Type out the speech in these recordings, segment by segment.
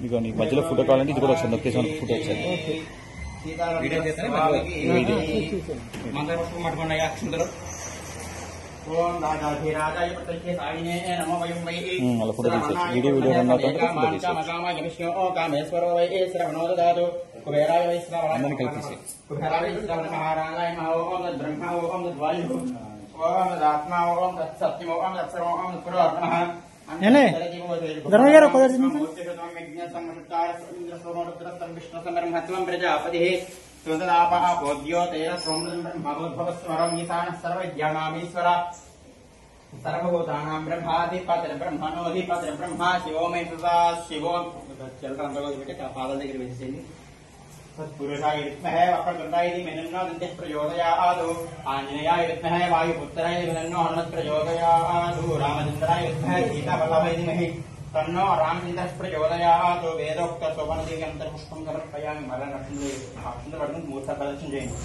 మీకు నీ మధ్యలో ఫోటో కావాలంటే ఇది కూడా వస్తుంది నొక్కేసి మనకు ఫోటో వచ్చాయి అలా ఫోటో తీసేసి వీడియో రన్ అవుతుంటే అందరినీ కలిపేసి सर्वभूतानां ब्रह्माधिपति ब्रह्मणोधिपति ब्रह्मा शिवो मै सदा शिवो पादल దగ్గర వేసేయండి तत्पुरुषाय विद्महे वक्रतुण्डाय धीमहि प्रचोदयात् आञ्जनेयाय विद्महे वायुपुत्राय धीमहि हनुमत् प्रचोदयात् रामचन्द्राय विद्महे सीतावल्लभाय धीमहि तन्नो रामचन्द्रः प्रचोदयात् वेदोक्त सोपनदिव्यन्तर्पुष्पं समर्पयामि मरणरक्षणं मूर्तप्रदर्शनं చేయండి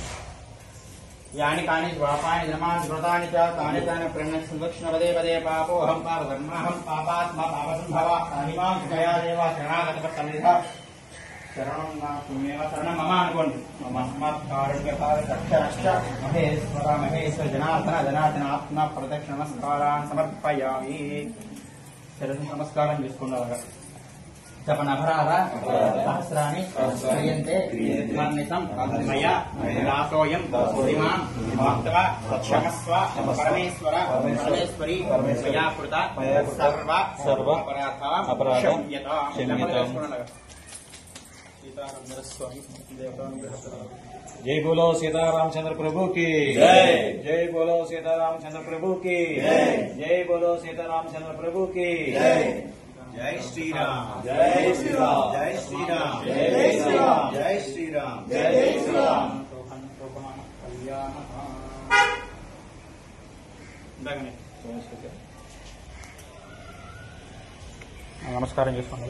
यानि कानि स्वापानि धर्माणि स्मृतानि च तानि तानि प्रणश्वक्ष्णपदे पदे पापोऽहं पापधर्माहं पापात्मा पापसम्भवा तानि मां जया देवा शरणागतपत्तनिधः शरणं नास्म्येव शरणं मम अनुकोण्डि ममस्मत्कारुण्यकारणश्च महेश्वर महेश्वर जनार्दन जनार्दन आत्मा प्रदक्ष नमस्कारान् समर्पयामि शरण नमस्कारं చేసుకున్నారా जपनपराध सहस्राणि क्रियन्ते वर्णितं मया दासोऽयं श्रीमां भक्त्वा क्षमस्व परमेश्वर परमेश्वरी मया कृता सर्व अपराधं क्षम्यताम्। जय बोलो सीतारामचंद्र प्रभु की जय। जय बोलो सीतारामचंद्र प्रभु की जय। जय बोलो सीतारामचंद्र प्रभु की जय। जय श्री राम जय श्री राम जय श्री राम जय श्री राम जय श्री राम जय श्री राम। నమస్కారం చేసుకోండి।